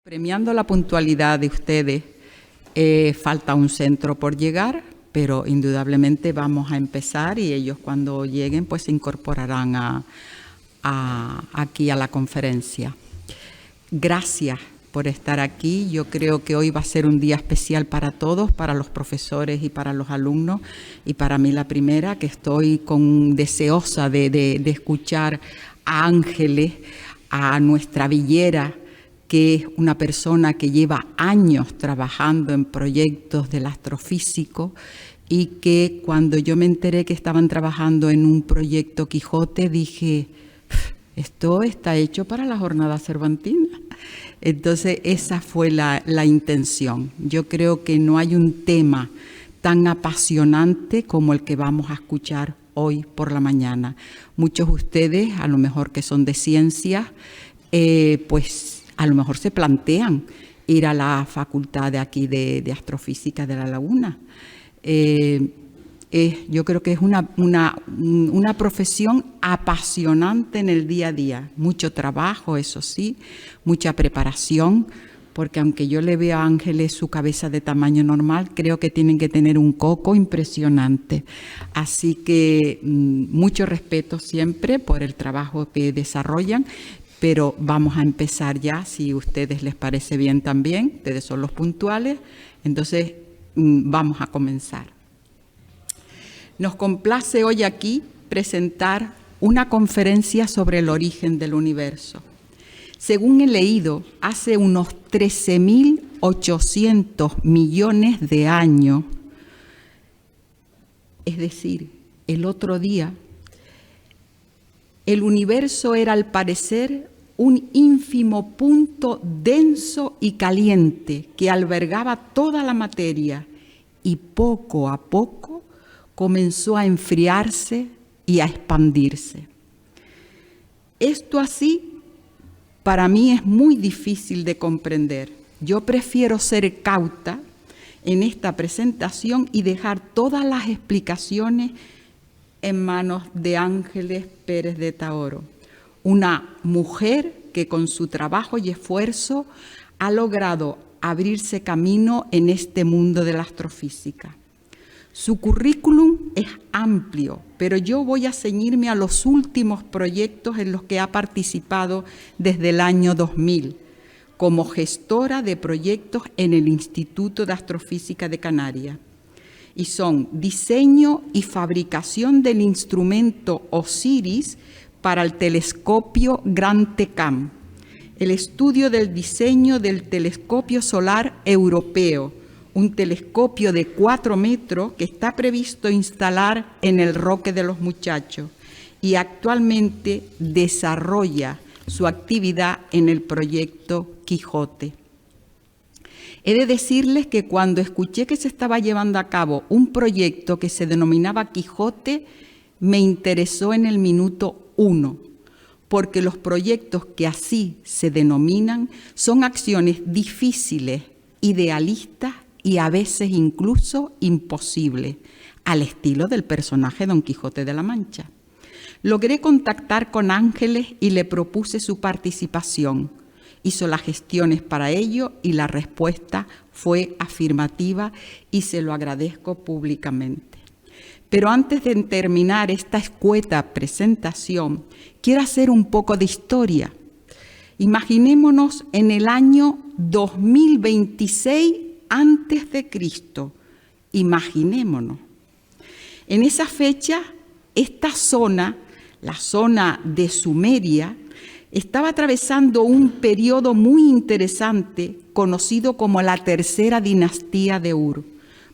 Premiando la puntualidad de ustedes, falta un centro por llegar, pero indudablemente vamos a empezar y ellos cuando lleguen pues se incorporarán aquí a la conferencia. Gracias por estar aquí. Yo creo que hoy va a ser un día especial para todos, para los profesores y para los alumnos, y para mí la primera, que estoy deseosa de escuchar a Ángeles, a nuestra villera, que es una persona que lleva años trabajando en proyectos del astrofísico y que cuando yo me enteré que estaban trabajando en un proyecto Quijote, dije, esto está hecho para la jornada cervantina. Entonces esa fue la intención. Yo creo que no hay un tema tan apasionante como el que vamos a escuchar hoy por la mañana. Muchos de ustedes, a lo mejor que son de ciencias, pues a lo mejor se plantean ir a la facultad de aquí de Astrofísica de La Laguna. Yo creo que es una profesión apasionante en el día a día. Mucho trabajo, eso sí, mucha preparación, porque aunque yo le veo a Ángeles su cabeza de tamaño normal, creo que tienen que tener un coco impresionante. Así que mucho respeto siempre por el trabajo que desarrollan. Pero vamos a empezar ya, si a ustedes les parece bien también, ustedes son los puntuales, entonces vamos a comenzar. Nos complace hoy aquí presentar una conferencia sobre el origen del universo. Según he leído, hace unos 13.800 millones de años, es decir, el otro día, el universo era al parecer un ínfimo punto denso y caliente que albergaba toda la materia y poco a poco comenzó a enfriarse y a expandirse. Esto así para mí es muy difícil de comprender. Yo prefiero ser cauta en esta presentación y dejar todas las explicaciones en manos de Ángeles Pérez de Taoro, una mujer que con su trabajo y esfuerzo ha logrado abrirse camino en este mundo de la astrofísica. Su currículum es amplio, pero yo voy a ceñirme a los últimos proyectos en los que ha participado desde el año 2000, como gestora de proyectos en el Instituto de Astrofísica de Canarias. Y son diseño y fabricación del instrumento OSIRIS para el telescopio Gran Tecam, el estudio del diseño del telescopio solar europeo, un telescopio de 4 metros que está previsto instalar en el Roque de los Muchachos y actualmente desarrolla su actividad en el proyecto Quijote. He de decirles que cuando escuché que se estaba llevando a cabo un proyecto que se denominaba Quijote, me interesó en el minuto 1, porque los proyectos que así se denominan son acciones difíciles, idealistas y a veces incluso imposibles, al estilo del personaje Don Quijote de la Mancha. Logré contactar con Ángeles y le propuse su participación. Hizo las gestiones para ello y la respuesta fue afirmativa y se lo agradezco públicamente. Pero antes de terminar esta escueta presentación, quiero hacer un poco de historia. Imaginémonos en el año 2026 antes de Cristo. Imaginémonos. En esa fecha, esta zona, la zona de Sumeria, estaba atravesando un periodo muy interesante conocido como la Tercera Dinastía de Ur,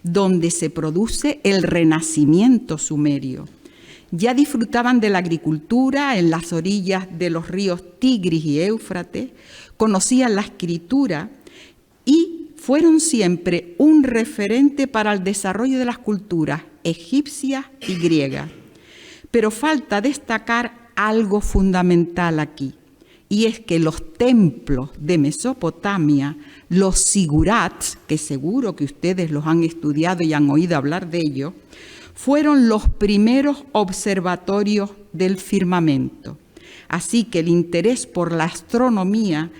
donde se produce el renacimiento sumerio. Ya disfrutaban de la agricultura en las orillas de los ríos Tigris y Éufrates, conocían la escritura y fueron siempre un referente para el desarrollo de las culturas egipcias y griegas. Pero falta destacar algo fundamental aquí, y es que los templos de Mesopotamia, los sigurats, que seguro que ustedes los han estudiado y han oído hablar de ellos, fueron los primeros observatorios del firmamento. Así que el interés por la astronomía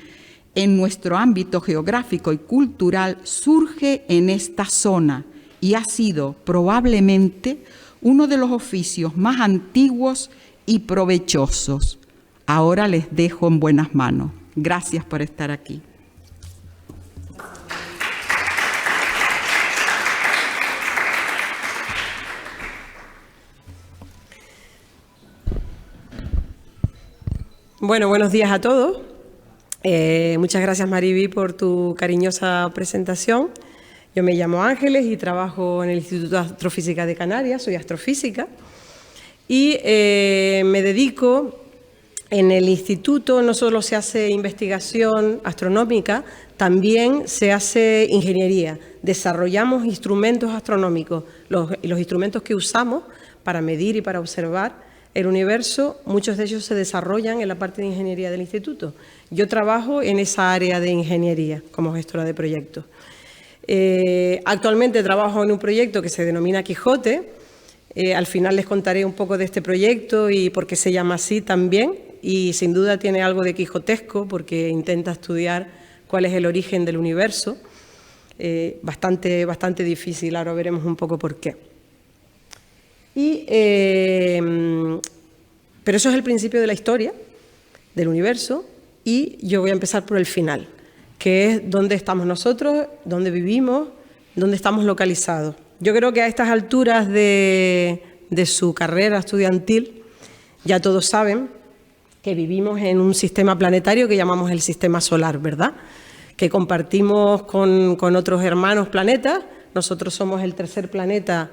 en nuestro ámbito geográfico y cultural surge en esta zona y ha sido probablemente uno de los oficios más antiguos y provechosos. Ahora les dejo en buenas manos. Gracias por estar aquí. Bueno, buenos días a todos. Muchas gracias, Mariví, por tu cariñosa presentación. Yo me llamo Ángeles y trabajo en el Instituto de Astrofísica de Canarias, soy astrofísica. Y me dedico, en el instituto no solo se hace investigación astronómica, también se hace ingeniería. Desarrollamos instrumentos astronómicos, los instrumentos que usamos para medir y para observar el universo, muchos de ellos se desarrollan en la parte de ingeniería del instituto. Yo trabajo en esa área de ingeniería como gestora de proyectos. Actualmente trabajo en un proyecto que se denomina Quijote. Al final les contaré un poco de este proyecto y por qué se llama así también. Y sin duda tiene algo de quijotesco porque intenta estudiar cuál es el origen del universo. Bastante difícil, ahora veremos un poco por qué. Pero eso es el principio de la historia del universo y yo voy a empezar por el final, que es dónde estamos nosotros, dónde vivimos, dónde estamos localizados. Yo creo que a estas alturas de su carrera estudiantil ya todos saben que vivimos en un sistema planetario que llamamos el sistema solar, ¿verdad? Que compartimos con otros hermanos planetas. Nosotros somos el tercer planeta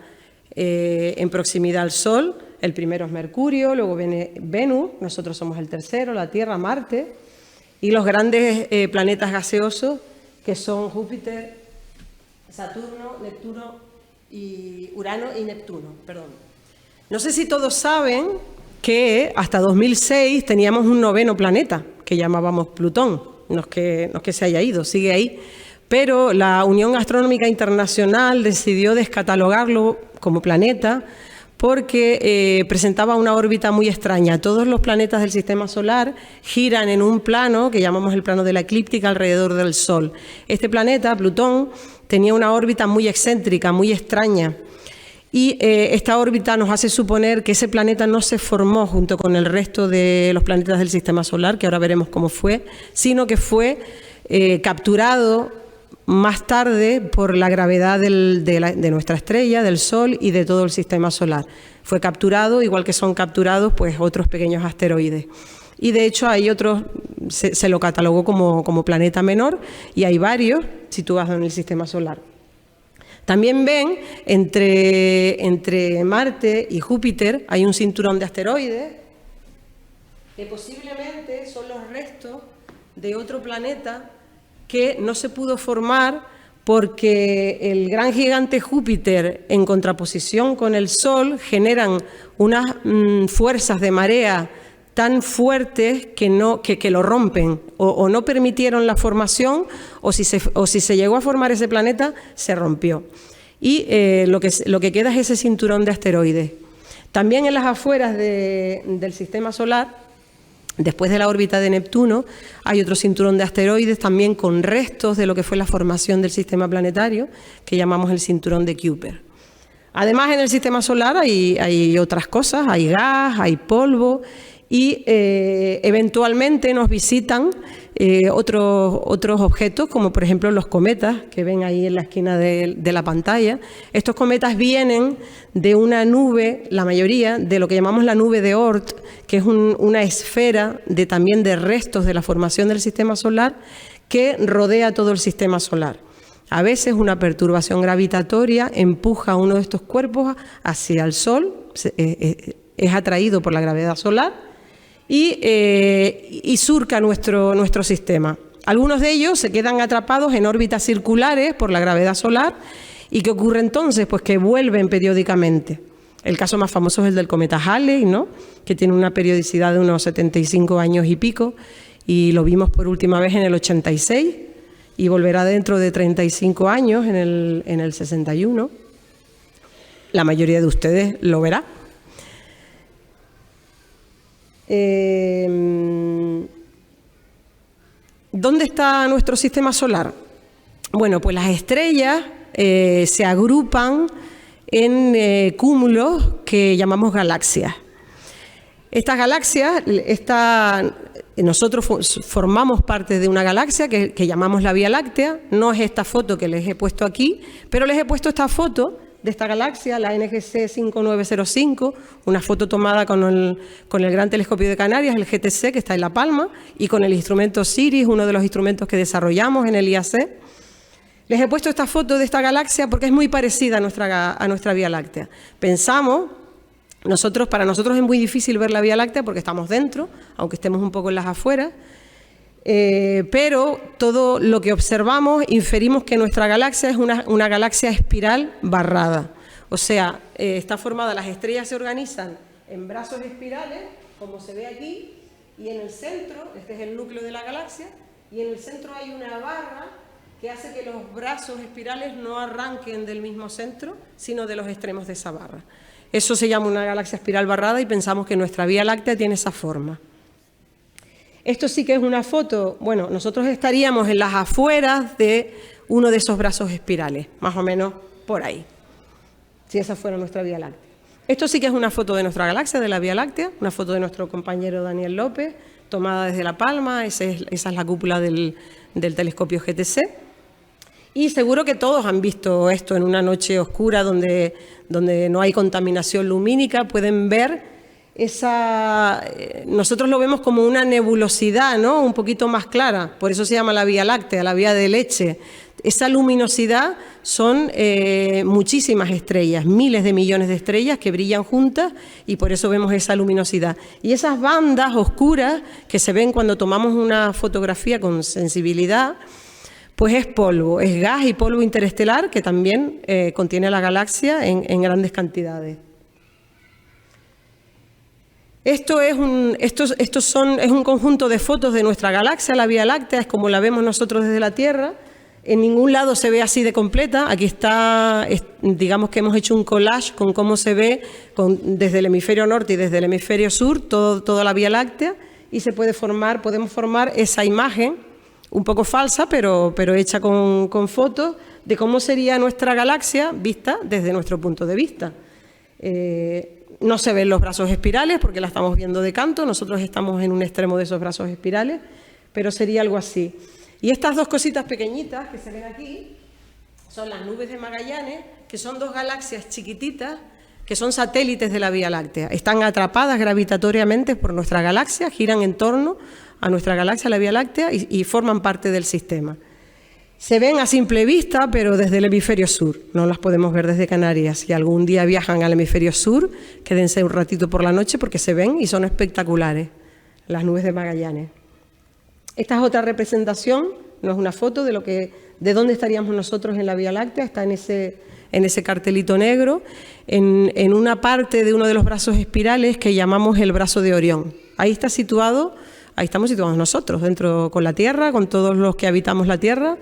en proximidad al Sol. El primero es Mercurio, luego viene Venus, nosotros somos el tercero, la Tierra, Marte, y los grandes planetas gaseosos que son Júpiter, Saturno, Neptuno y Urano y Neptuno, perdón. No sé si todos saben que hasta 2006 teníamos un noveno planeta que llamábamos Plutón, no es que se haya ido, sigue ahí. Pero la Unión Astronómica Internacional decidió descatalogarlo como planeta porque presentaba una órbita muy extraña. Todos los planetas del Sistema Solar giran en un plano que llamamos el plano de la eclíptica alrededor del Sol. Este planeta, Plutón, tenía una órbita muy excéntrica, muy extraña. Y esta órbita nos hace suponer que ese planeta no se formó junto con el resto de los planetas del Sistema Solar, que ahora veremos cómo fue, sino que fue capturado más tarde por la gravedad de nuestra estrella, del Sol y de todo el sistema solar. Fue capturado, igual que son capturados pues, otros pequeños asteroides. Y de hecho hay otros, se lo catalogó como planeta menor y hay varios situados en el sistema solar. También ven, entre Marte y Júpiter hay un cinturón de asteroides que posiblemente son los restos de otro planeta que no se pudo formar porque el gran gigante Júpiter, en contraposición con el Sol, generan unas fuerzas de marea tan fuertes que lo rompen, o no permitieron la formación, o si se llegó a formar ese planeta, se rompió. Y lo que queda es ese cinturón de asteroides. También en las afueras del sistema solar, después de la órbita de Neptuno, hay otro cinturón de asteroides también con restos de lo que fue la formación del sistema planetario, que llamamos el cinturón de Kuiper. Además, en el sistema solar hay otras cosas, hay gas, hay polvo y eventualmente nos visitan otros objetos, como por ejemplo los cometas que ven ahí en la esquina de la pantalla. Estos cometas vienen de una nube, la mayoría, de lo que llamamos la nube de Oort, que es una esfera también de restos de la formación del sistema solar que rodea todo el sistema solar. A veces una perturbación gravitatoria empuja uno de estos cuerpos hacia el Sol, es atraído por la gravedad solar y surca nuestro sistema. Algunos de ellos se quedan atrapados en órbitas circulares por la gravedad solar. ¿Y qué ocurre entonces? Pues que vuelven periódicamente. El caso más famoso es el del cometa Halley, ¿no?, que tiene una periodicidad de unos 75 años y pico, y lo vimos por última vez en el 86 y volverá dentro de 35 años en el 61. La mayoría de ustedes lo verá. ¿Dónde ¿Dónde está nuestro sistema solar? Bueno, pues las estrellas se agrupan en cúmulos que llamamos galaxias. Estas galaxias, nosotros formamos parte de una galaxia que llamamos la Vía Láctea. No es esta foto que les he puesto aquí, pero les he puesto esta foto de esta galaxia, la NGC 5905, una foto tomada con el Gran Telescopio de Canarias, el GTC, que está en La Palma, y con el instrumento SIRIS, uno de los instrumentos que desarrollamos en el IAC. Les he puesto esta foto de esta galaxia porque es muy parecida a nuestra Vía Láctea. Pensamos, para nosotros es muy difícil ver la Vía Láctea porque estamos dentro, aunque estemos un poco en las afueras, pero todo lo que observamos inferimos que nuestra galaxia es una galaxia espiral barrada. O sea, está formada, las estrellas se organizan en brazos espirales, como se ve aquí, y en el centro, este es el núcleo de la galaxia, y en el centro hay una barra que hace que los brazos espirales no arranquen del mismo centro, sino de los extremos de esa barra. Eso se llama una galaxia espiral barrada y pensamos que nuestra Vía Láctea tiene esa forma. Esto sí que es una foto, bueno, nosotros estaríamos en las afueras de uno de esos brazos espirales, más o menos por ahí, si esa fuera nuestra Vía Láctea. Esto sí que es una foto de nuestra galaxia, de la Vía Láctea, una foto de nuestro compañero Daniel López, tomada desde La Palma, esa es la cúpula del telescopio GTC. Y seguro que todos han visto esto en una noche oscura donde no hay contaminación lumínica, pueden ver nosotros lo vemos como una nebulosidad, ¿no? Un poquito más clara, por eso se llama la Vía Láctea, la vía de leche. Esa luminosidad son muchísimas estrellas, miles de millones de estrellas que brillan juntas y por eso vemos esa luminosidad. Y esas bandas oscuras que se ven cuando tomamos una fotografía con sensibilidad, pues es polvo, es gas y polvo interestelar que también contiene la galaxia en grandes cantidades. Esto es un conjunto de fotos de nuestra galaxia, la Vía Láctea, es como la vemos nosotros desde la Tierra. En ningún lado se ve así de completa. Aquí está, digamos que hemos hecho un collage con cómo se ve desde el hemisferio norte y desde el hemisferio sur, toda la Vía Láctea, y podemos formar esa imagen, un poco falsa, pero hecha con fotos, de cómo sería nuestra galaxia vista desde nuestro punto de vista. No se ven los brazos espirales porque la estamos viendo de canto, nosotros estamos en un extremo de esos brazos espirales, pero sería algo así. Y estas dos cositas pequeñitas que se ven aquí son las nubes de Magallanes, que son dos galaxias chiquititas que son satélites de la Vía Láctea. Están atrapadas gravitatoriamente por nuestra galaxia, giran en torno a nuestra galaxia, la Vía Láctea, y forman parte del sistema. Se ven a simple vista, pero desde el hemisferio sur. No las podemos ver desde Canarias. Si algún día viajan al hemisferio sur, quédense un ratito por la noche porque se ven y son espectaculares, las nubes de Magallanes. Esta es otra representación, no es una foto de dónde estaríamos nosotros en la Vía Láctea, está en ese cartelito negro, en una parte de uno de los brazos espirales que llamamos el brazo de Orión. Ahí estamos situados nosotros, dentro con la Tierra, con todos los que habitamos la Tierra,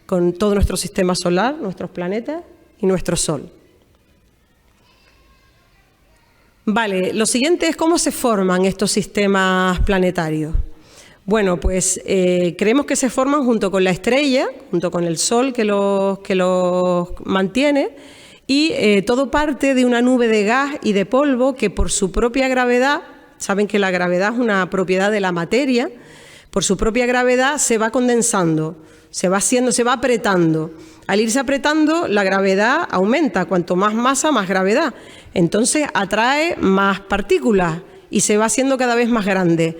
con todo nuestro sistema solar, nuestros planetas y nuestro Sol. Vale, lo siguiente es cómo se forman estos sistemas planetarios. Bueno, pues creemos que se forman junto con la estrella, junto con el Sol que los mantiene, y todo parte de una nube de gas y de polvo que por su propia gravedad, saben que la gravedad es una propiedad de la materia, por su propia gravedad se va condensando, se va apretando. Al irse apretando, la gravedad aumenta, cuanto más masa, más gravedad. Entonces atrae más partículas y se va haciendo cada vez más grande.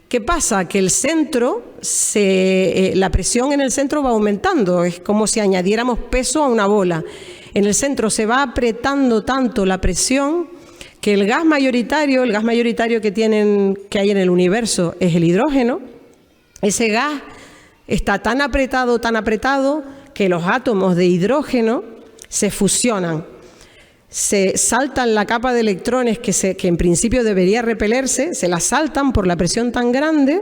¿Qué pasa? Que el centro, la presión en el centro va aumentando, es como si añadiéramos peso a una bola. En el centro se va apretando tanto la presión que el gas mayoritario que hay en el universo es el hidrógeno. Ese gas está tan apretado, que los átomos de hidrógeno se fusionan. Se saltan la capa de electrones que en principio debería repelerse, se la saltan por la presión tan grande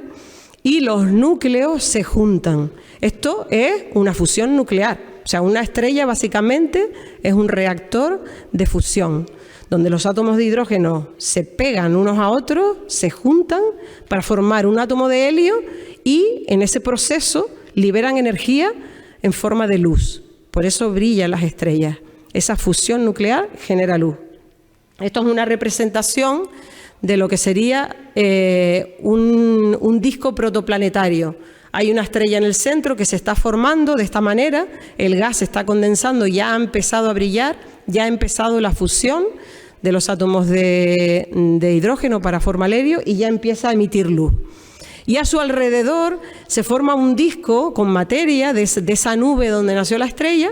y los núcleos se juntan. Esto es una fusión nuclear. O sea, una estrella básicamente es un reactor de fusión, donde los átomos de hidrógeno se pegan unos a otros, se juntan para formar un átomo de helio y en ese proceso liberan energía en forma de luz. Por eso brillan las estrellas. Esa fusión nuclear genera luz. Esto es una representación de lo que sería un disco protoplanetario. Hay una estrella en el centro que se está formando de esta manera, el gas se está condensando, ya ha empezado a brillar, ya ha empezado la fusión de los átomos de hidrógeno para formar helio y ya empieza a emitir luz. Y a su alrededor se forma un disco con materia de esa nube donde nació la estrella,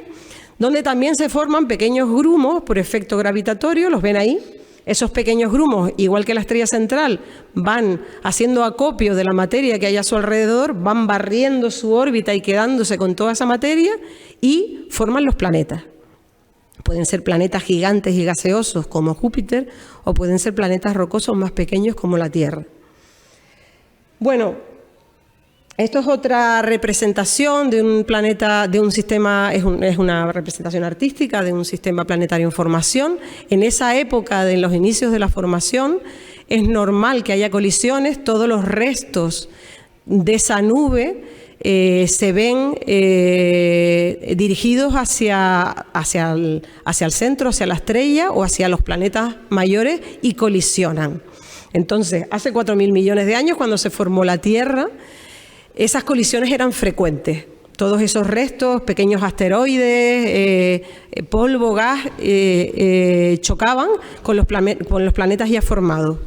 donde también se forman pequeños grumos por efecto gravitatorio, los ven ahí. Esos pequeños grumos, igual que la estrella central, van haciendo acopio de la materia que hay a su alrededor, van barriendo su órbita y quedándose con toda esa materia y forman los planetas. Pueden ser planetas gigantes y gaseosos como Júpiter o pueden ser planetas rocosos más pequeños como la Tierra. Bueno, esto es otra representación de un planeta, de un sistema, es una representación artística de un sistema planetario en formación. En esa época, en los inicios de la formación, es normal que haya colisiones, todos los restos de esa nube se ven dirigidos hacia el centro, hacia la estrella o hacia los planetas mayores y colisionan. Entonces, hace 4.000 millones de años, cuando se formó la Tierra, esas colisiones eran frecuentes. Todos esos restos, pequeños asteroides, polvo, gas, chocaban con los planetas ya formados.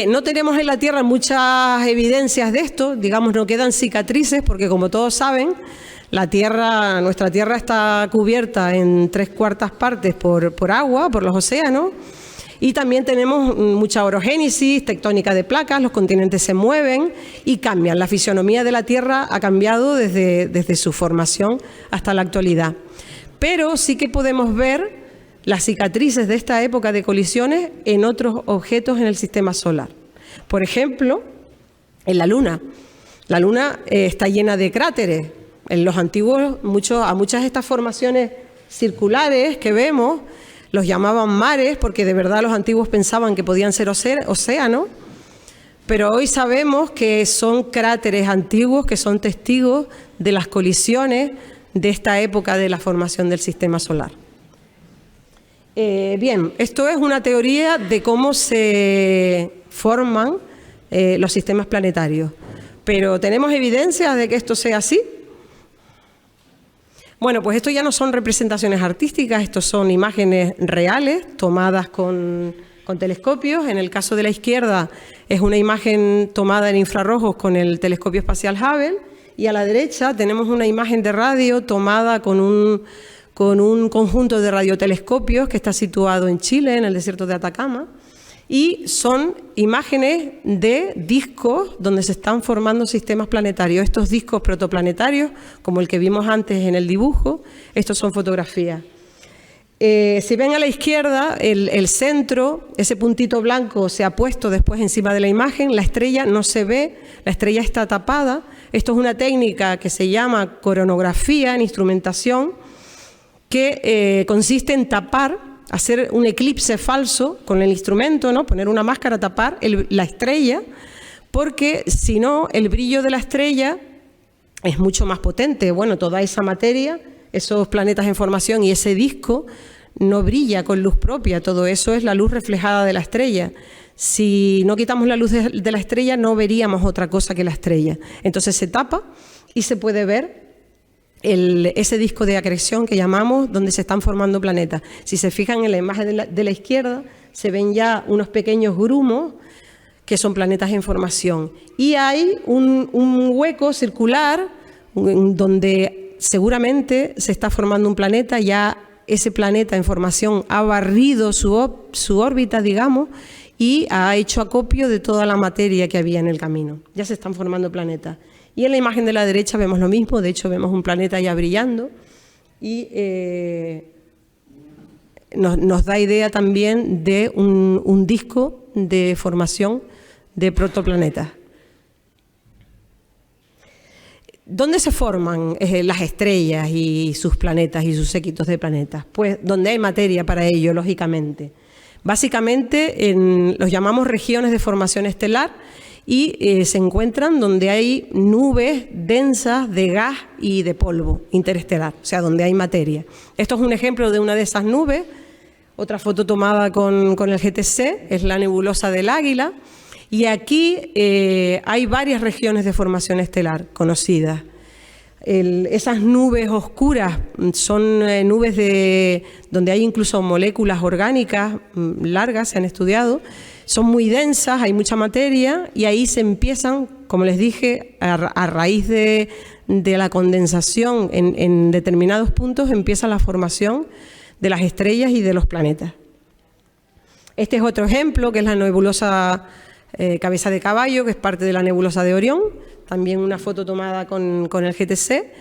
No tenemos en la Tierra muchas evidencias de esto, digamos, no quedan cicatrices, porque como todos saben, nuestra Tierra está cubierta en 3/4 partes por agua, por los océanos. Y también tenemos mucha orogénesis, tectónica de placas, los continentes se mueven y cambian. La fisionomía de la Tierra ha cambiado desde su formación hasta la actualidad. Pero sí que podemos ver las cicatrices de esta época de colisiones en otros objetos en el sistema solar. Por ejemplo, en la Luna. La Luna está llena de cráteres. En los antiguos, a muchas de estas formaciones circulares que vemos, los llamaban mares porque de verdad los antiguos pensaban que podían ser océanos, pero hoy sabemos que son cráteres antiguos que son testigos de las colisiones de esta época de la formación del sistema solar. Bien, esto es una teoría de cómo se forman los sistemas planetarios, pero ¿tenemos evidencias de que esto sea así? Bueno, pues esto ya no son representaciones artísticas, estos son imágenes reales tomadas con telescopios. En el caso de la izquierda es una imagen tomada en infrarrojos con el telescopio espacial Hubble y a la derecha tenemos una imagen de radio tomada con un conjunto de radiotelescopios que está situado en Chile, en el desierto de Atacama. Y son imágenes de discos donde se están formando sistemas planetarios. Estos discos protoplanetarios, como el que vimos antes en el dibujo, estos son fotografías. Si ven a la izquierda, el centro, ese puntito blanco se ha puesto después encima de la imagen, la estrella no se ve, la estrella está tapada. Esto es una técnica que se llama coronografía en instrumentación, que consiste en hacer un eclipse falso con el instrumento, ¿no? Poner una máscara, tapar la estrella, porque si no, el brillo de la estrella es mucho más potente. Bueno, toda esa materia, esos planetas en formación y ese disco no brilla con luz propia, todo eso es la luz reflejada de la estrella. Si no quitamos la luz de la estrella, no veríamos otra cosa que la estrella. Entonces se tapa y se puede ver ese disco de acreción que llamamos, donde se están formando planetas. Si se fijan en la imagen de la izquierda, se ven ya unos pequeños grumos que son planetas en formación. Y hay un hueco circular donde seguramente se está formando un planeta, ya ese planeta en formación ha barrido su órbita, digamos, y ha hecho acopio de toda la materia que había en el camino. Ya se están formando planetas. Y en la imagen de la derecha vemos lo mismo, de hecho vemos un planeta ya brillando y nos da idea también de un disco de formación de protoplanetas. ¿Dónde se forman las estrellas y sus planetas y sus séquitos de planetas? Pues donde hay materia para ello, lógicamente. Básicamente los llamamos regiones de formación estelar y se encuentran donde hay nubes densas de gas y de polvo interestelar, o sea, donde hay materia. Esto es un ejemplo de una de esas nubes. Otra foto tomada con el GTC es la nebulosa del Águila. Y aquí hay varias regiones de formación estelar conocidas. Esas nubes oscuras son nubes donde hay incluso moléculas orgánicas largas, se han estudiado. Son muy densas, hay mucha materia y ahí se empiezan, como les dije, a raíz de la condensación en determinados puntos, empieza la formación de las estrellas y de los planetas. Este es otro ejemplo, que es la nebulosa Cabeza de Caballo, que es parte de la nebulosa de Orión, también una foto tomada con el GTC,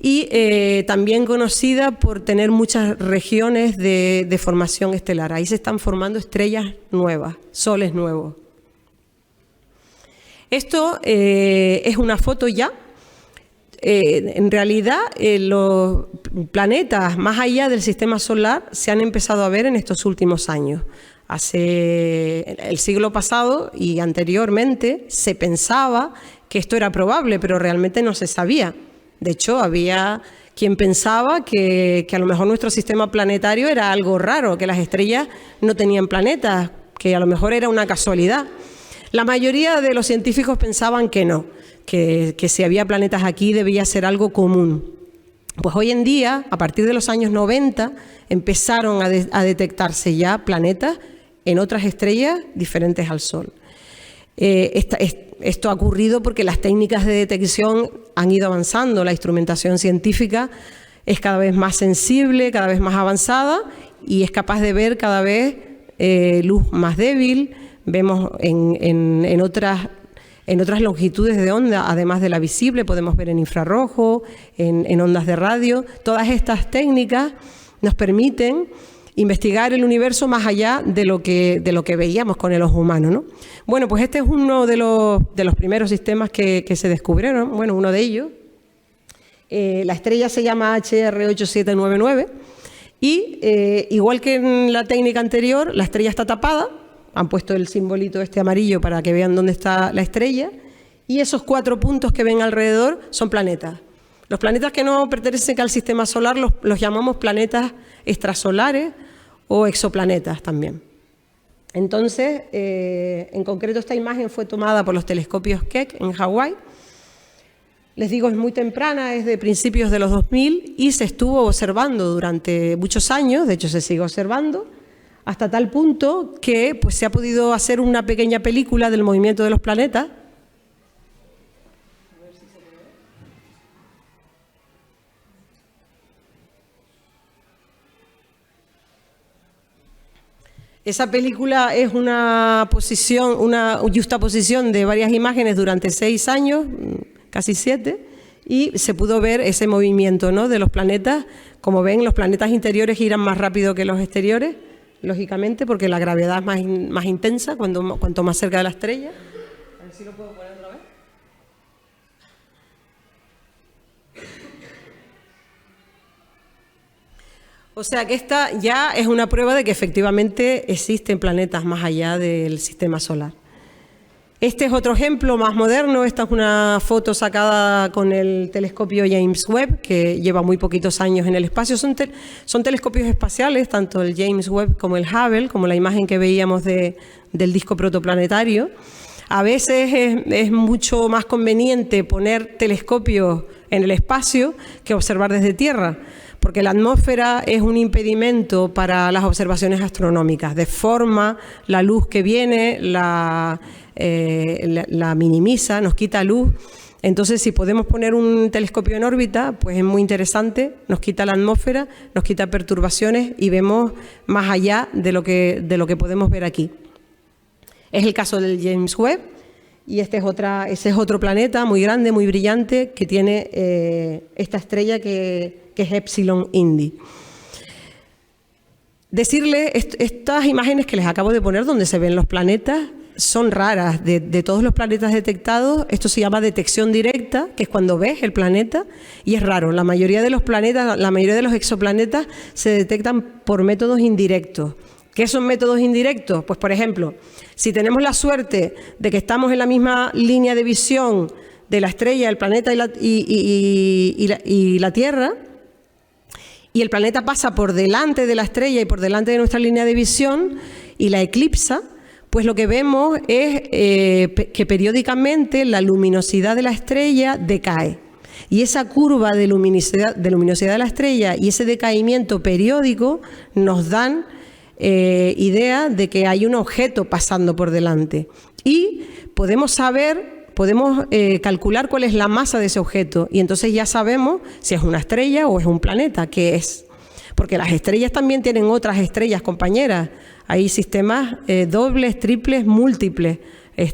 y también conocida por tener muchas regiones de formación estelar. Ahí se están formando estrellas nuevas, soles nuevos. Esto es una foto ya. En realidad, los planetas más allá del sistema solar se han empezado a ver en estos últimos años. Hace el siglo pasado y anteriormente se pensaba que esto era probable, pero realmente no se sabía. De hecho, había quien pensaba que a lo mejor nuestro sistema planetario era algo raro, que las estrellas no tenían planetas, que a lo mejor era una casualidad. La mayoría de los científicos pensaban que no, que si había planetas aquí debía ser algo común. Pues hoy en día, a partir de los años 90, empezaron a detectarse ya planetas en otras estrellas diferentes al Sol. Esto ha ocurrido porque las técnicas de detección han ido avanzando, la instrumentación científica es cada vez más sensible, cada vez más avanzada y es capaz de ver cada vez luz más débil. Vemos en otras longitudes de onda, además de la visible, podemos ver en infrarrojo, en ondas de radio. Todas estas técnicas nos permiten investigar el universo más allá de lo que veíamos con el ojo humano, ¿no? Bueno, pues este es uno de los primeros sistemas que se descubrieron, bueno, uno de ellos. La estrella se llama HR8799 y igual que en la técnica anterior, la estrella está tapada. Han puesto el simbolito este amarillo para que vean dónde está la estrella y esos 4 puntos que ven alrededor son planetas. Los planetas que no pertenecen al sistema solar los llamamos planetas extrasolares o exoplanetas también. Entonces, en concreto esta imagen fue tomada por los telescopios Keck en Hawái. Les digo, es muy temprana, es de principios de los 2000 y se estuvo observando durante muchos años, de hecho se sigue observando, hasta tal punto que pues, se ha podido hacer una pequeña película del movimiento de los planetas. Esa película es una juxtaposición de varias imágenes durante 6 años, casi 7, y se pudo ver ese movimiento, ¿no?, de los planetas. Como ven, los planetas interiores giran más rápido que los exteriores, lógicamente, porque la gravedad es más intensa cuanto más cerca de la estrella. A ver si lo puedo poner otra vez. O sea que esta ya es una prueba de que efectivamente existen planetas más allá del sistema solar. Este es otro ejemplo más moderno. Esta es una foto sacada con el telescopio James Webb, que lleva muy poquitos años en el espacio. Son telescopios espaciales, tanto el James Webb como el Hubble, como la imagen que veíamos del disco protoplanetario. A veces es mucho más conveniente poner telescopios en el espacio que observar desde Tierra, porque la atmósfera es un impedimento para las observaciones astronómicas. Deforma la luz que viene, la minimiza, nos quita luz. Entonces, si podemos poner un telescopio en órbita, pues es muy interesante, nos quita la atmósfera, nos quita perturbaciones y vemos más allá de lo que podemos ver aquí. Es el caso del James Webb y ese es otro planeta muy grande, muy brillante, que tiene esta estrella que es Epsilon Indi. Decirle, estas imágenes que les acabo de poner, donde se ven los planetas, son raras. De todos los planetas detectados, esto se llama detección directa, que es cuando ves el planeta, y es raro. La mayoría de los planetas, la mayoría de los exoplanetas se detectan por métodos indirectos. ¿Qué son métodos indirectos? Pues, por ejemplo, si tenemos la suerte de que estamos en la misma línea de visión de la estrella, el planeta y la Tierra, y el planeta pasa por delante de la estrella y por delante de nuestra línea de visión y la eclipsa, pues lo que vemos es que periódicamente la luminosidad de la estrella decae. Y esa curva de luminosidad de la estrella y ese decaimiento periódico nos dan idea de que hay un objeto pasando por delante. Y podemos calcular cuál es la masa de ese objeto. Y entonces ya sabemos si es una estrella o es un planeta, qué es. Porque las estrellas también tienen otras estrellas compañeras. Hay sistemas dobles, triples, múltiples.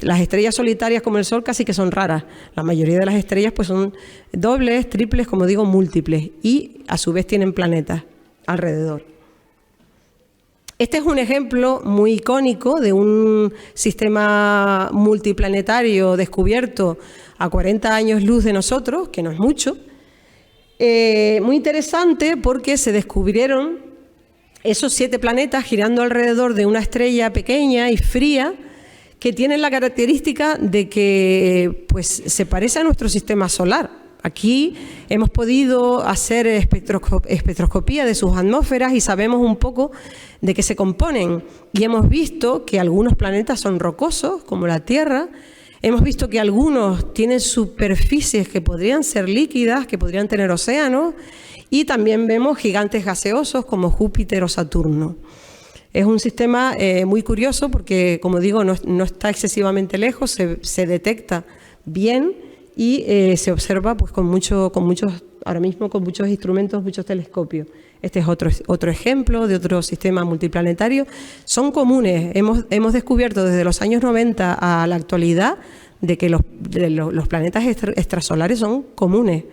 Las estrellas solitarias como el Sol casi que son raras. La mayoría de las estrellas pues son dobles, triples, como digo, múltiples. Y a su vez tienen planetas alrededor. Este es un ejemplo muy icónico de un sistema multiplanetario descubierto a 40 años luz de nosotros, que no es mucho. Muy interesante porque se descubrieron esos 7 planetas girando alrededor de una estrella pequeña y fría que tienen la característica de que pues, se parece a nuestro sistema solar. Aquí hemos podido hacer espectroscopía de sus atmósferas y sabemos un poco de qué se componen. Y hemos visto que algunos planetas son rocosos, como la Tierra. Hemos visto que algunos tienen superficies que podrían ser líquidas, que podrían tener océanos. Y también vemos gigantes gaseosos como Júpiter o Saturno. Es un sistema muy curioso porque, como digo, no está excesivamente lejos, se detecta bien y se observa pues, ahora mismo con muchos instrumentos, muchos telescopios. Este es otro ejemplo de otro sistema multiplanetario. Son comunes. Hemos descubierto desde los años 90 a la actualidad de que los planetas extrasolares son comunes.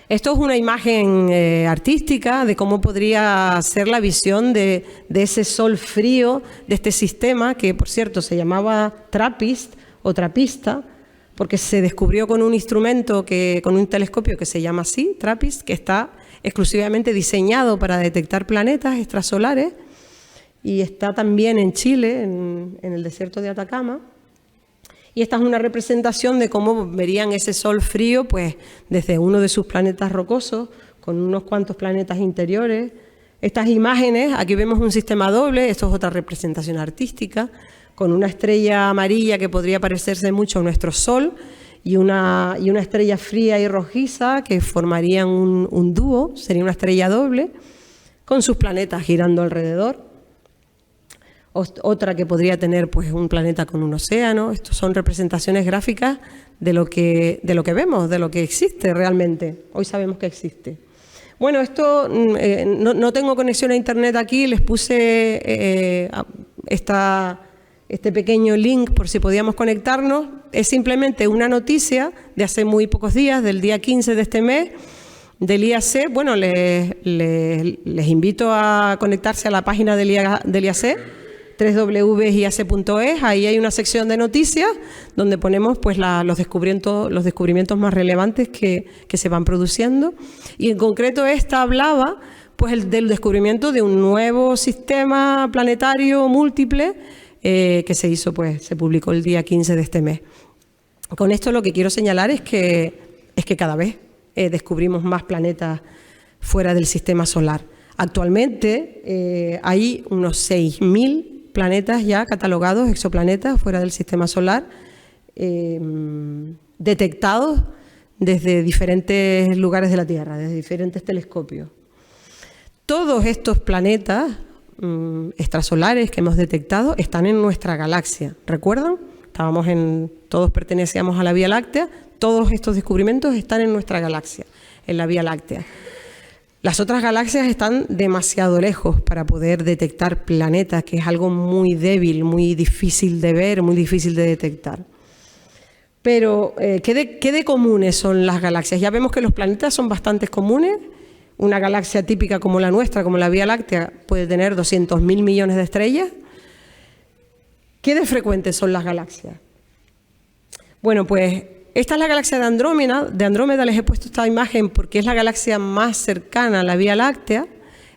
Esto es una imagen artística de cómo podría ser la visión de ese Sol frío, de este sistema que, por cierto, se llamaba TRAPPIST o trapista, porque se descubrió con un instrumento, con un telescopio que se llama así, TRAPPIST, que está exclusivamente diseñado para detectar planetas extrasolares y está también en Chile, en el desierto de Atacama. Y esta es una representación de cómo verían ese Sol frío pues, desde uno de sus planetas rocosos, con unos cuantos planetas interiores. Estas imágenes, aquí vemos un sistema doble, esto es otra representación artística, con una estrella amarilla que podría parecerse mucho a nuestro Sol y una estrella fría y rojiza que formarían un dúo, sería una estrella doble, con sus planetas girando alrededor. Otra que podría tener pues, un planeta con un océano. Estos son representaciones gráficas de lo que vemos, de lo que existe realmente. Hoy sabemos que existe. Bueno, esto no tengo conexión a internet aquí, les puse este pequeño link por si podíamos conectarnos. Es simplemente una noticia de hace muy pocos días, del día 15 de este mes, del IAC. Bueno, les invito a conectarse a la página del IAC, www.iac.es. Ahí hay una sección de noticias donde ponemos pues, los descubrimientos más relevantes que se van produciendo. Y en concreto esta hablaba pues, del descubrimiento de un nuevo sistema planetario múltiple que se publicó el día 15 de este mes. Con esto lo que quiero señalar es que cada vez descubrimos más planetas fuera del sistema solar. Actualmente hay unos 6.000 planetas ya catalogados, exoplanetas fuera del sistema solar, detectados desde diferentes lugares de la Tierra, desde diferentes telescopios. Todos estos planetas extrasolares que hemos detectado están en nuestra galaxia. ¿Recuerdan? Todos pertenecíamos a la Vía Láctea. Todos estos descubrimientos están en nuestra galaxia, en la Vía Láctea. Las otras galaxias están demasiado lejos para poder detectar planetas, que es algo muy débil, muy difícil de ver, muy difícil de detectar. Pero, ¿qué de comunes son las galaxias? Ya vemos que los planetas son bastante comunes. Una galaxia típica como la nuestra, como la Vía Láctea, puede tener 200.000 millones de estrellas. ¿Qué de frecuentes son las galaxias? Bueno, pues esta es la galaxia de Andrómeda. De Andrómeda les he puesto esta imagen porque es la galaxia más cercana a la Vía Láctea.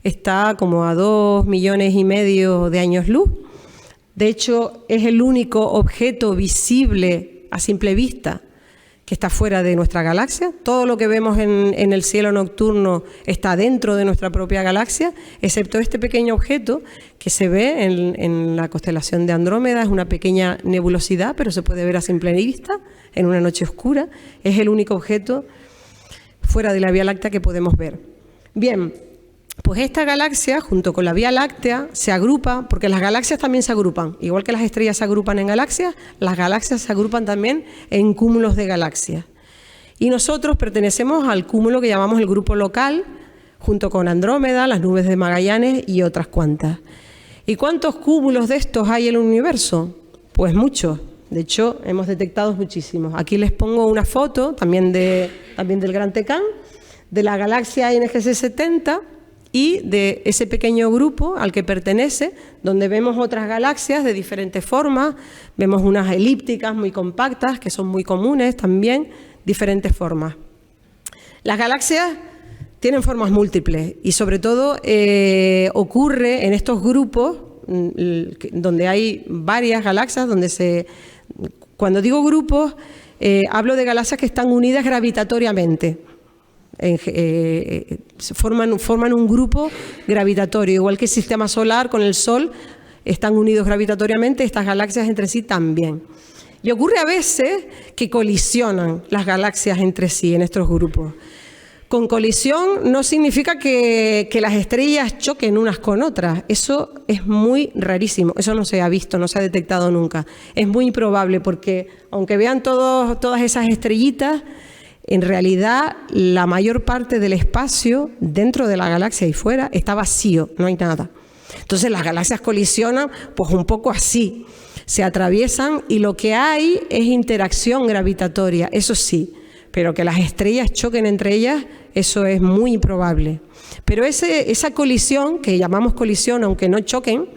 Está como a 2,5 millones de años luz. De hecho, es el único objeto visible a simple vista que está fuera de nuestra galaxia. Todo lo que vemos en el cielo nocturno está dentro de nuestra propia galaxia, excepto este pequeño objeto que se ve en la constelación de Andrómeda. Es una pequeña nebulosidad, pero se puede ver a simple vista en una noche oscura. Es el único objeto fuera de la Vía Láctea que podemos ver. Bien, pues esta galaxia, junto con la Vía Láctea, se agrupa, porque las galaxias también se agrupan. Igual que las estrellas se agrupan en galaxias, las galaxias se agrupan también en cúmulos de galaxias. Y nosotros pertenecemos al cúmulo que llamamos el grupo local, junto con Andrómeda, las nubes de Magallanes y otras cuantas. ¿Y cuántos cúmulos de estos hay en el universo? Pues muchos. De hecho, hemos detectado muchísimos. Aquí les pongo una foto, también del Gran Tecán, de la galaxia NGC 70, y de ese pequeño grupo al que pertenece, donde vemos otras galaxias de diferentes formas, vemos unas elípticas muy compactas, que son muy comunes también, diferentes formas. Las galaxias tienen formas múltiples y sobre todo ocurre en estos grupos donde hay varias galaxias, cuando digo grupos, hablo de galaxias que están unidas gravitatoriamente. Forman un grupo gravitatorio, igual que el sistema solar con el Sol están unidos gravitatoriamente, estas galaxias entre sí también. Y ocurre a veces que colisionan las galaxias entre sí en estos grupos. Con colisión no significa que las estrellas choquen unas con otras, eso es muy rarísimo, eso no se ha visto, no se ha detectado nunca. Es muy improbable porque aunque vean todas esas estrellitas, en realidad, la mayor parte del espacio dentro de la galaxia y fuera está vacío, no hay nada. Entonces las galaxias colisionan pues un poco así, se atraviesan y lo que hay es interacción gravitatoria, eso sí, pero que las estrellas choquen entre ellas, eso es muy improbable. Pero esa colisión, que llamamos colisión aunque no choquen,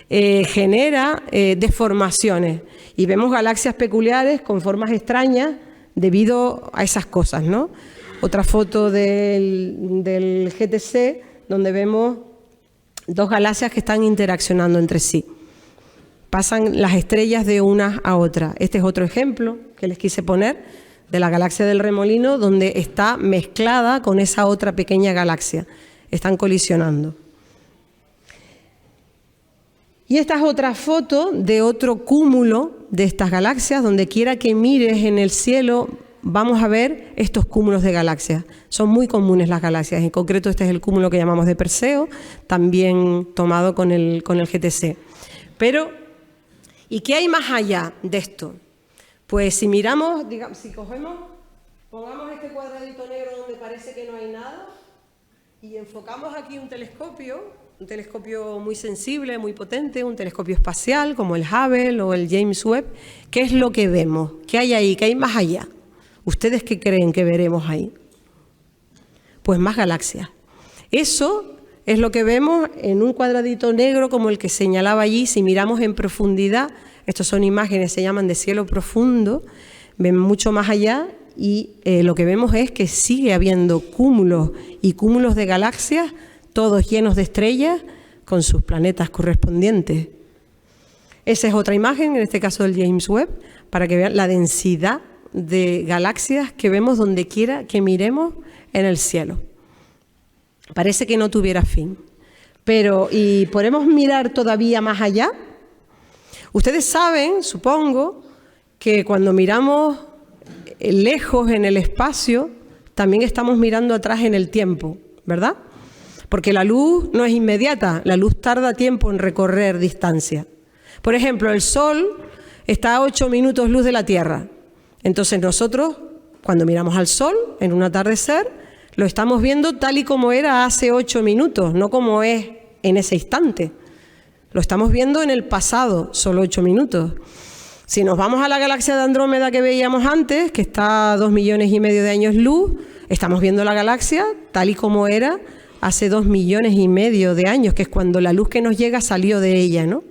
genera deformaciones y vemos galaxias peculiares con formas extrañas debido a esas cosas, ¿no? Otra foto del GTC donde vemos dos galaxias que están interaccionando entre sí. Pasan las estrellas de una a otra. Este es otro ejemplo que les quise poner de la galaxia del Remolino, donde está mezclada con esa otra pequeña galaxia. Están colisionando. Y esta es otra foto de otro cúmulo de estas galaxias. Donde quiera que mires en el cielo, vamos a ver estos cúmulos de galaxias. Son muy comunes las galaxias. En concreto, este es el cúmulo que llamamos de Perseo, también tomado con el GTC. Pero, ¿y qué hay más allá de esto? Pues si miramos, digamos, si pongamos este cuadradito negro donde parece que no hay nada y enfocamos aquí un telescopio muy sensible, muy potente, un telescopio espacial como el Hubble o el James Webb, ¿qué es lo que vemos? ¿Qué hay ahí? ¿Qué hay más allá? ¿Ustedes qué creen que veremos ahí? Pues más galaxias. Eso es lo que vemos en un cuadradito negro como el que señalaba allí. Si miramos en profundidad, estas son imágenes, se llaman de cielo profundo, ven mucho más allá y lo que vemos es que sigue habiendo cúmulos y cúmulos de galaxias, todos llenos de estrellas con sus planetas correspondientes. Esa es otra imagen, en este caso del James Webb, para que vean la densidad de galaxias que vemos donde quiera que miremos en el cielo. Parece que no tuviera fin. Pero, ¿y podemos mirar todavía más allá? Ustedes saben, supongo, que cuando miramos lejos en el espacio, también estamos mirando atrás en el tiempo, ¿verdad? Porque la luz no es inmediata, la luz tarda tiempo en recorrer distancia. Por ejemplo, el Sol está a 8 minutos luz de la Tierra. Entonces nosotros, cuando miramos al Sol en un atardecer, lo estamos viendo tal y como era hace 8 minutos, no como es en ese instante. Lo estamos viendo en el pasado, solo 8 minutos. Si nos vamos a la galaxia de Andrómeda que veíamos antes, que está a 2,5 millones de años luz, estamos viendo la galaxia tal y como era hace 2,5 millones de años, que es cuando la luz que nos llega salió de ella, ¿no?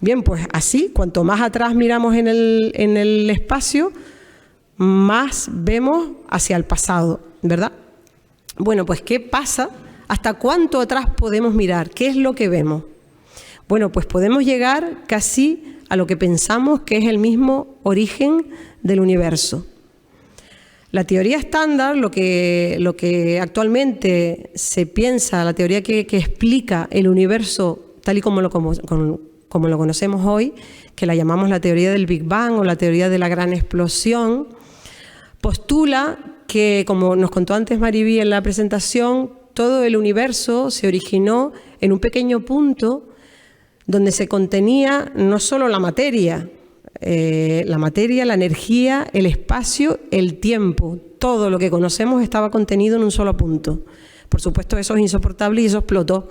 Bien, pues así, cuanto más atrás miramos en el espacio, más vemos hacia el pasado, ¿verdad? Bueno, pues ¿qué pasa? ¿Hasta cuánto atrás podemos mirar? ¿Qué es lo que vemos? Bueno, pues podemos llegar casi a lo que pensamos que es el mismo origen del universo. La teoría estándar, lo que actualmente se piensa, la teoría que explica el universo tal y como lo conocemos hoy, que la llamamos la teoría del Big Bang o la teoría de la gran explosión, postula que, como nos contó antes Mariví en la presentación, todo el universo se originó en un pequeño punto donde se contenía no solo la materia, la energía, el espacio, el tiempo, todo lo que conocemos estaba contenido en un solo punto. Por supuesto, eso es insoportable y eso explotó.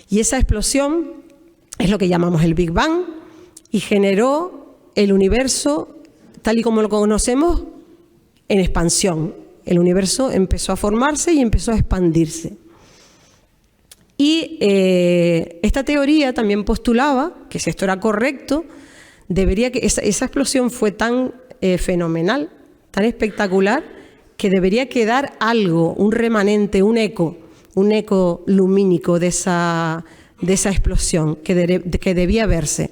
Y esa explosión es lo que llamamos el Big Bang y generó el universo tal y como lo conocemos en expansión. El universo empezó a formarse y empezó a expandirse. Y esta teoría también postulaba que si esto era correcto, esa explosión fue tan fenomenal, tan espectacular, que debería quedar algo, un remanente, un eco lumínico de esa explosión que debía verse.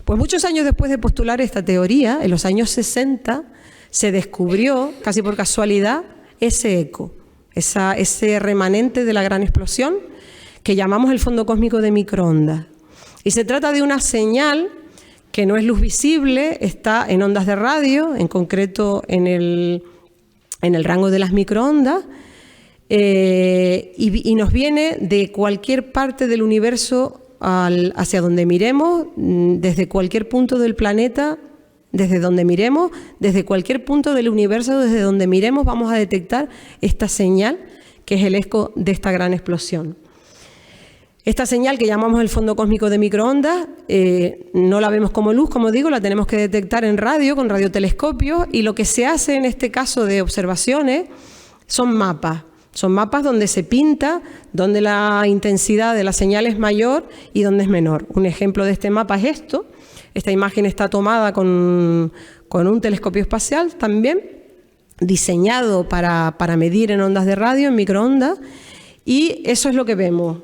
Pues muchos años después de postular esta teoría, en los años 60, se descubrió, casi por casualidad, ese eco, ese remanente de la gran explosión que llamamos el fondo cósmico de microondas. Y se trata de una señal que no es luz visible, está en ondas de radio, en concreto en el rango de las microondas, y nos viene de cualquier parte del universo hacia donde miremos, desde cualquier punto del planeta, desde donde miremos, desde cualquier punto del universo, desde donde miremos, vamos a detectar esta señal que es el eco de esta gran explosión. Esta señal que llamamos el fondo cósmico de microondas, no la vemos como luz, como digo, la tenemos que detectar en radio, con radiotelescopios, y lo que se hace en este caso de observaciones son mapas. Son mapas donde se pinta, donde la intensidad de la señal es mayor y donde es menor. Un ejemplo de este mapa es esto. Esta imagen está tomada con un telescopio espacial también, diseñado para medir en ondas de radio, en microondas, y eso es lo que vemos.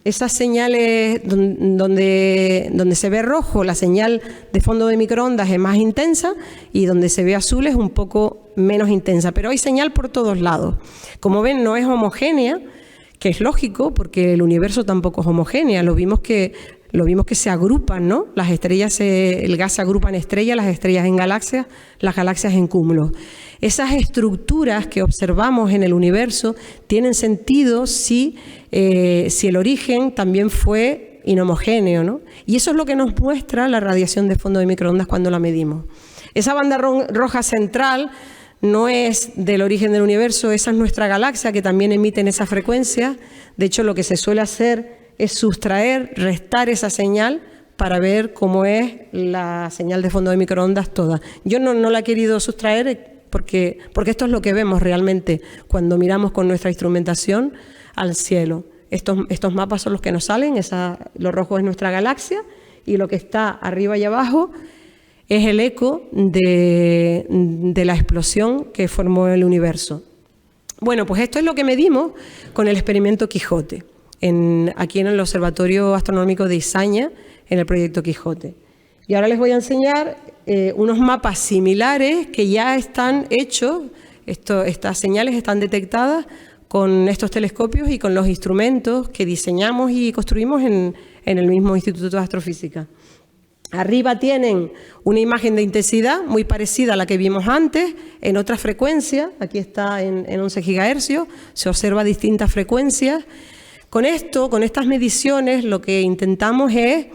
Esas señales donde se ve rojo, la señal de fondo de microondas es más intensa y donde se ve azul es un poco menos intensa, pero hay señal por todos lados. Como ven, no es homogénea, que es lógico porque el universo tampoco es homogénea, lo vimos que se agrupan, ¿no? Las estrellas, el gas se agrupa en estrellas, las estrellas en galaxias, las galaxias en cúmulos. Esas estructuras que observamos en el universo tienen sentido si el origen también fue inhomogéneo, ¿no? Y eso es lo que nos muestra la radiación de fondo de microondas cuando la medimos. Esa banda roja central no es del origen del universo, esa es nuestra galaxia que también emite en esa frecuencia. De hecho, lo que se suele hacer es sustraer, restar esa señal para ver cómo es la señal de fondo de microondas toda. Yo no la he querido sustraer porque esto es lo que vemos realmente cuando miramos con nuestra instrumentación al cielo. Estos mapas son los que nos salen, lo rojo es nuestra galaxia y lo que está arriba y abajo es el eco de la explosión que formó el universo. Bueno, pues esto es lo que medimos con el experimento Quijote, aquí en el Observatorio Astronómico de Izaña, en el proyecto Quijote. Y ahora les voy a enseñar unos mapas similares que ya están hechos, estas señales están detectadas con estos telescopios y con los instrumentos que diseñamos y construimos en el mismo Instituto de Astrofísica. Arriba tienen una imagen de intensidad muy parecida a la que vimos antes, en otra frecuencia, aquí está en 11 GHz, se observa distintas frecuencias. Con estas mediciones, lo que intentamos es,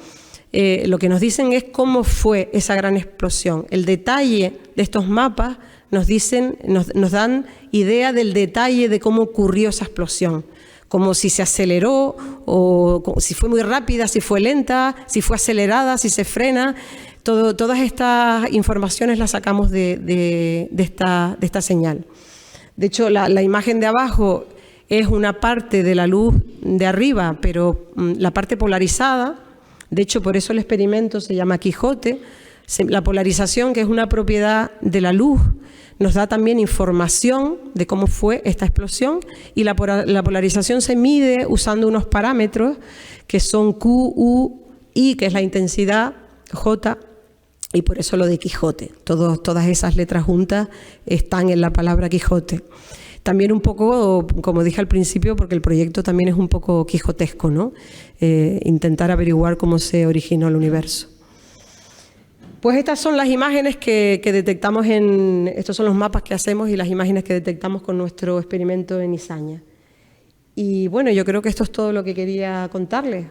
lo que nos dicen es cómo fue esa gran explosión. El detalle de estos mapas nos dan idea del detalle de cómo ocurrió esa explosión, como si se aceleró, o si fue muy rápida, si fue lenta, si fue acelerada, si se frena. Todas estas informaciones las sacamos de esta señal. De hecho, la imagen de abajo es una parte de la luz de arriba, pero la parte polarizada De hecho, por eso el experimento se llama Quijote. La polarización, que es una propiedad de la luz, nos da también información de cómo fue esta explosión, y la polarización se mide usando unos parámetros que son Q, U, I, que es la intensidad, J, y por eso lo de Quijote. Todas esas letras juntas están en la palabra Quijote. También un poco, como dije al principio, porque el proyecto también es un poco quijotesco, ¿no? Intentar averiguar cómo se originó el universo. Pues estas son las imágenes que detectamos estos son los mapas que hacemos y las imágenes que detectamos con nuestro experimento en Izaña. Y bueno, yo creo que esto es todo lo que quería contarles.